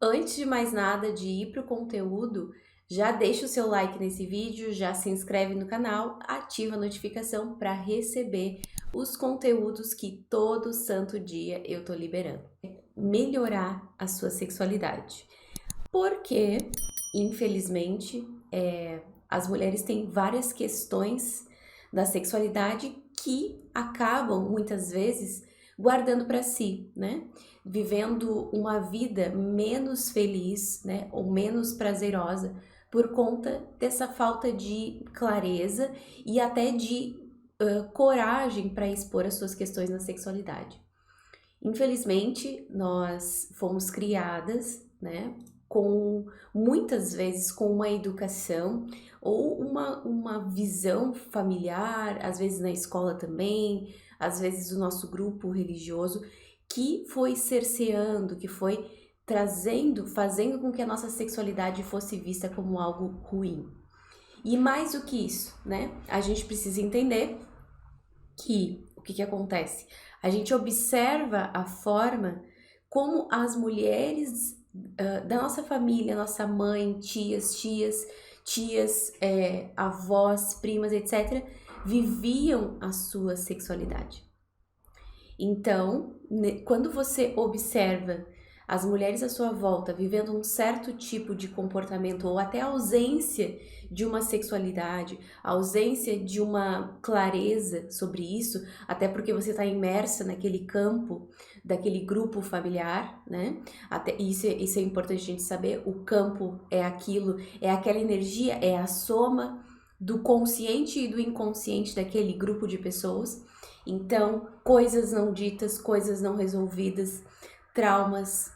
Antes de mais nada, de ir para o conteúdo, já deixa o seu like nesse vídeo, já se inscreve no canal, ativa a notificação para receber os conteúdos que todo santo dia eu tô liberando. Melhorar a sua sexualidade. Porque, infelizmente, as mulheres têm várias questões da sexualidade que acabam, muitas vezes, guardando para si, né? Vivendo uma vida menos feliz, né? Ou menos prazerosa por conta dessa falta de clareza e até de coragem para expor as suas questões na sexualidade. Infelizmente, nós fomos criadas, né, com muitas vezes com uma educação ou uma visão familiar, às vezes na escola também, às vezes o nosso grupo religioso, que foi cerceando, que foi trazendo, fazendo com que a nossa sexualidade fosse vista como algo ruim. E mais do que isso, né, a gente precisa entender que o que acontece? A gente observa a forma como as mulheres da nossa família, nossa mãe, tias, avós, primas, etc., viviam a sua sexualidade. Então, quando você observa as mulheres à sua volta vivendo um certo tipo de comportamento ou até a ausência de uma sexualidade, a ausência de uma clareza sobre isso, até porque você está imersa naquele campo daquele grupo familiar, né? Até isso é importante a gente saber. O campo é aquilo, é aquela energia, é a soma do consciente e do inconsciente daquele grupo de pessoas. Então, coisas não ditas, coisas não resolvidas, traumas,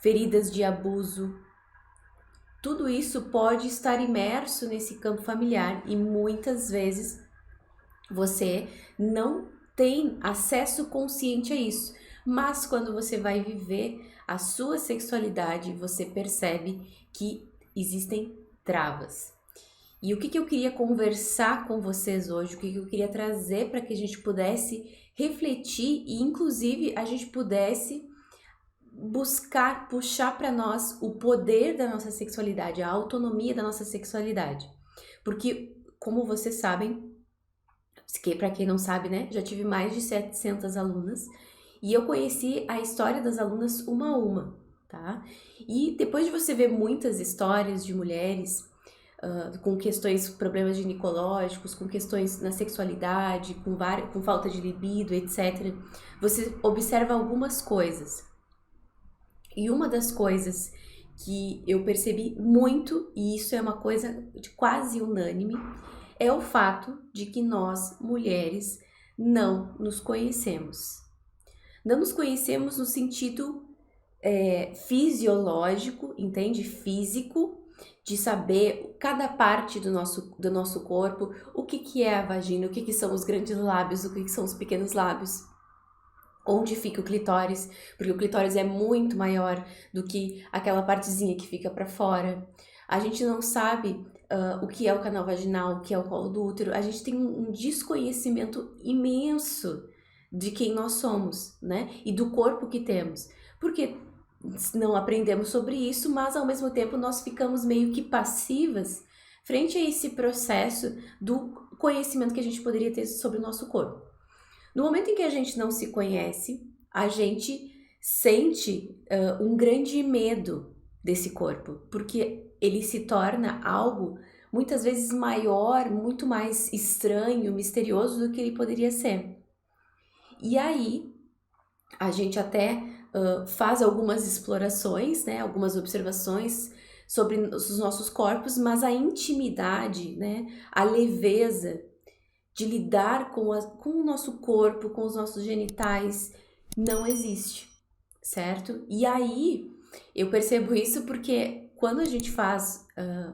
feridas de abuso, tudo isso pode estar imerso nesse campo familiar e muitas vezes você não tem acesso consciente a isso. Mas quando você vai viver a sua sexualidade, você percebe que existem travas. E o que eu queria conversar com vocês hoje, o que eu queria trazer para que a gente pudesse refletir e, inclusive, a gente pudesse buscar, puxar para nós o poder da nossa sexualidade, a autonomia da nossa sexualidade. Porque, como vocês sabem, que para quem não sabe, né, já tive mais de 700 alunas e eu conheci a história das alunas uma a uma, tá? E depois de você ver muitas histórias de mulheres com questões, problemas ginecológicos, com questões na sexualidade, com falta de libido, etc., você observa algumas coisas. E uma das coisas que eu percebi muito, e isso é uma coisa de quase unânime, é o fato de que nós, mulheres, não nos conhecemos. Não nos conhecemos no sentido fisiológico, entende? Físico, de saber cada parte do nosso corpo, o que é a vagina, o que são os grandes lábios, o que são os pequenos lábios, onde fica o clitóris, porque o clitóris é muito maior do que aquela partezinha que fica para fora. A gente não sabe o que é o canal vaginal, o que é o colo do útero. A gente tem um desconhecimento imenso de quem nós somos, né? E do corpo que temos. Porque não aprendemos sobre isso, mas ao mesmo tempo nós ficamos meio que passivas frente a esse processo do conhecimento que a gente poderia ter sobre o nosso corpo. No momento em que a gente não se conhece, a gente sente um grande medo desse corpo, porque ele se torna algo muitas vezes maior, muito mais estranho, misterioso do que ele poderia ser. E aí, a gente até faz algumas explorações, né, algumas observações sobre os nossos corpos, mas a intimidade, né, a leveza de lidar com o nosso corpo, com os nossos genitais, não existe, certo? E aí eu percebo isso porque quando a gente faz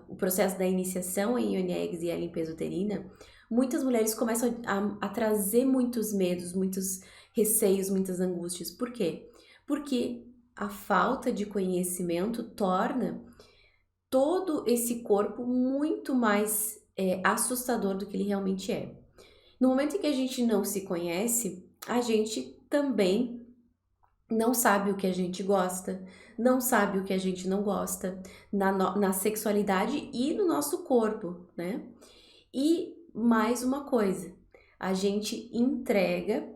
o processo da iniciação em Ionex e a limpeza uterina, muitas mulheres começam a trazer muitos medos, muitos receios, muitas angústias. Por quê? Porque a falta de conhecimento torna todo esse corpo muito mais assustador do que ele realmente é. No momento em que a gente não se conhece, a gente também não sabe o que a gente gosta, não sabe o que a gente não gosta na sexualidade e no nosso corpo, né? E mais uma coisa, a gente entrega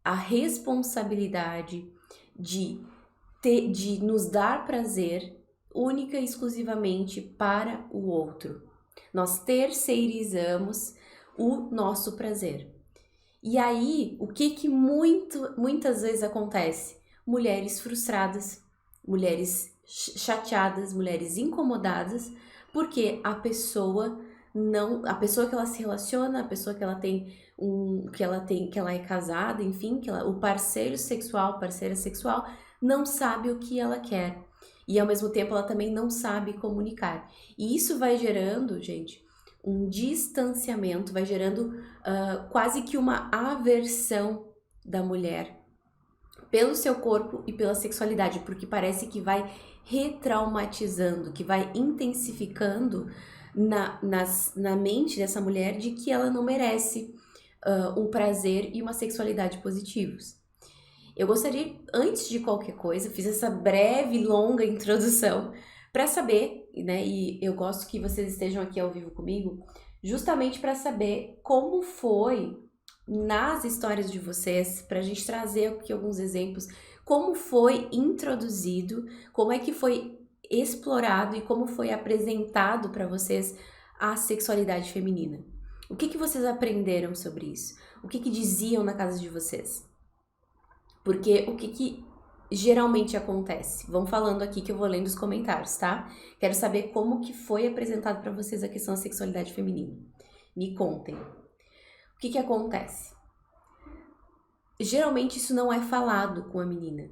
a responsabilidade de de nos dar prazer única e exclusivamente para o outro. Nós terceirizamos o nosso prazer. E aí, o que muitas vezes acontece? Mulheres frustradas, mulheres chateadas, mulheres incomodadas, porque a pessoa que ela se relaciona, a pessoa que ela tem que ela é casada, enfim, o parceiro sexual, parceira sexual, não sabe o que ela quer. E ao mesmo tempo ela também não sabe comunicar. E isso vai gerando, gente, um distanciamento, vai gerando quase que uma aversão da mulher pelo seu corpo e pela sexualidade, porque parece que vai retraumatizando, que vai intensificando na mente dessa mulher de que ela não merece um prazer e uma sexualidade positivos. Eu gostaria, antes de qualquer coisa, fiz essa breve, longa introdução para saber, né? E eu gosto que vocês estejam aqui ao vivo comigo, justamente para saber como foi nas histórias de vocês, para a gente trazer aqui alguns exemplos, como foi introduzido, como é que foi explorado e como foi apresentado para vocês a sexualidade feminina. O que vocês aprenderam sobre isso? O que diziam na casa de vocês? Porque o que geralmente acontece? Vão falando aqui que eu vou lendo os comentários, tá? Quero saber como que foi apresentado para vocês a questão da sexualidade feminina. Me contem. O que acontece? Geralmente isso não é falado com a menina,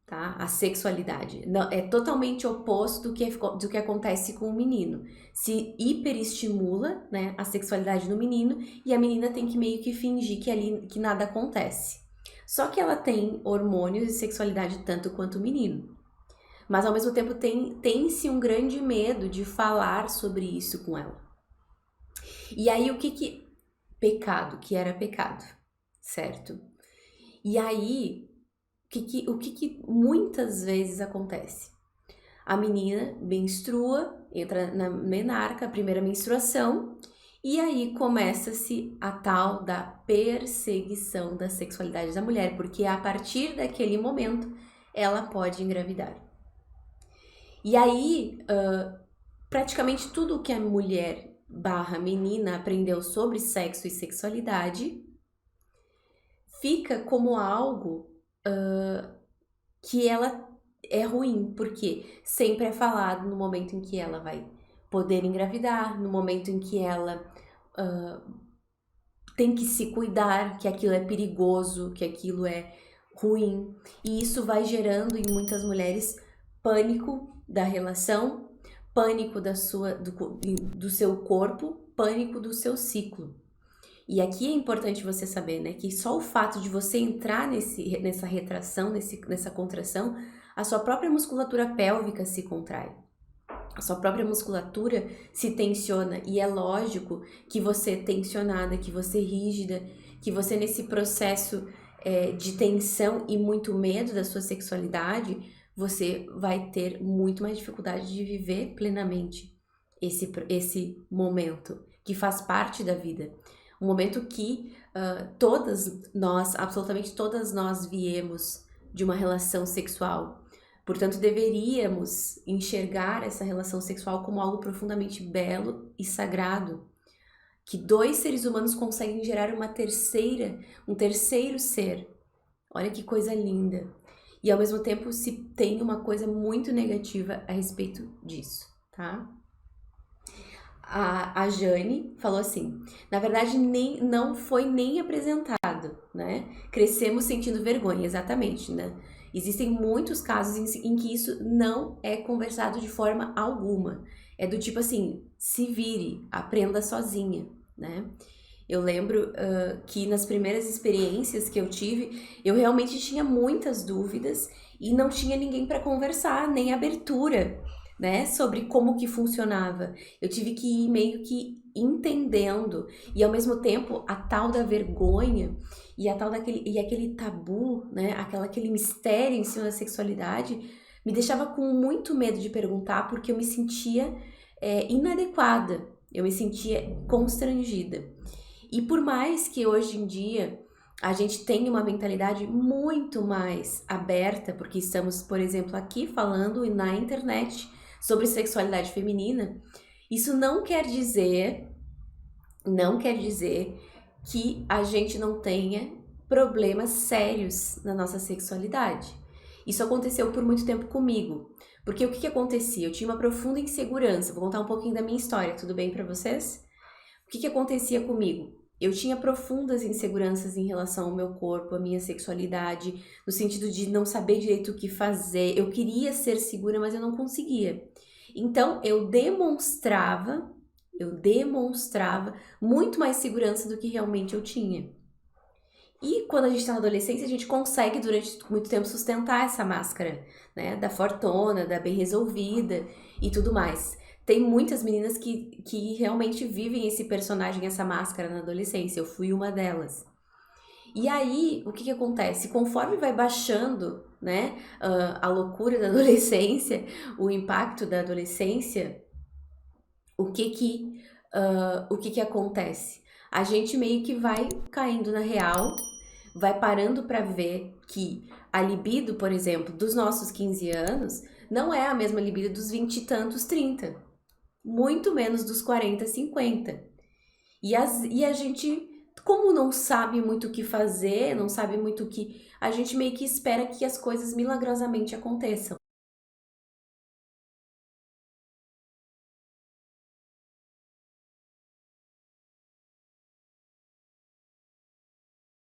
tá? A sexualidade. Não, é totalmente oposto do que acontece com o menino. Se hiperestimula, né, a sexualidade no menino e a menina tem que meio que fingir que nada acontece. Só que ela tem hormônios e sexualidade tanto quanto o menino. Mas ao mesmo tempo tem-se um grande medo de falar sobre isso com ela. E aí pecado, que era pecado, certo? E aí, o que muitas vezes acontece? A menina menstrua, entra na menarca, a primeira menstruação, e aí começa-se a tal da perseguição da sexualidade da mulher, porque a partir daquele momento ela pode engravidar. E aí, praticamente tudo o que a mulher / menina aprendeu sobre sexo e sexualidade fica como algo que ela é ruim, porque sempre é falado no momento em que ela vai poder engravidar, no momento em que ela tem que se cuidar, que aquilo é perigoso, que aquilo é ruim. E isso vai gerando em muitas mulheres pânico da relação, pânico do seu corpo, pânico do seu ciclo. E aqui é importante você saber, né, que só o fato de você entrar nessa retração, nessa contração, a sua própria musculatura pélvica se contrai. A sua própria musculatura se tensiona e é lógico que você tensionada, que você rígida, que você nesse processo de tensão e muito medo da sua sexualidade, você vai ter muito mais dificuldade de viver plenamente esse momento que faz parte da vida. Um momento que absolutamente todas nós viemos de uma relação sexual. Portanto, deveríamos enxergar essa relação sexual como algo profundamente belo e sagrado, que dois seres humanos conseguem gerar um terceiro ser. Olha que coisa linda. E ao mesmo tempo se tem uma coisa muito negativa a respeito disso, tá? A Jane falou assim, na verdade não foi nem apresentado, né? Crescemos sentindo vergonha, exatamente, né? Existem muitos casos em que isso não é conversado de forma alguma. É do tipo assim, se vire, aprenda sozinha, né? Eu lembro que nas primeiras experiências que eu tive, eu realmente tinha muitas dúvidas e não tinha ninguém para conversar, nem abertura né, sobre como que funcionava. Eu tive que ir meio que entendendo e ao mesmo tempo a tal da vergonha e a tal daquele e aquele tabu, né, aquele mistério em cima da sexualidade me deixava com muito medo de perguntar porque eu me sentia inadequada, eu me sentia constrangida. E por mais que hoje em dia a gente tenha uma mentalidade muito mais aberta, porque estamos, por exemplo, aqui falando na internet sobre sexualidade feminina, isso não quer dizer que a gente não tenha problemas sérios na nossa sexualidade. Isso aconteceu por muito tempo comigo. Porque o que acontecia? Eu tinha uma profunda insegurança. Vou contar um pouquinho da minha história, tudo bem pra vocês? O que acontecia comigo? Eu tinha profundas inseguranças em relação ao meu corpo, à minha sexualidade, no sentido de não saber direito o que fazer. Eu queria ser segura, mas eu não conseguia. Então, eu demonstrava muito mais segurança do que realmente eu tinha. E quando a gente tá na adolescência, a gente consegue durante muito tempo sustentar essa máscara, né? Da fortuna, da bem resolvida e tudo mais. Tem muitas meninas que realmente vivem esse personagem, essa máscara na adolescência. Eu fui uma delas. E aí, o que acontece? Conforme vai baixando, né, a loucura da adolescência, o impacto da adolescência, o que acontece? A gente meio que vai caindo na real, vai parando para ver que a libido, por exemplo, dos nossos 15 anos, não é a mesma libido dos 20 e tantos, 30. Muito menos dos 40, 50. E a gente, como não sabe muito o que fazer, não sabe muito o que... A gente meio que espera que as coisas milagrosamente aconteçam.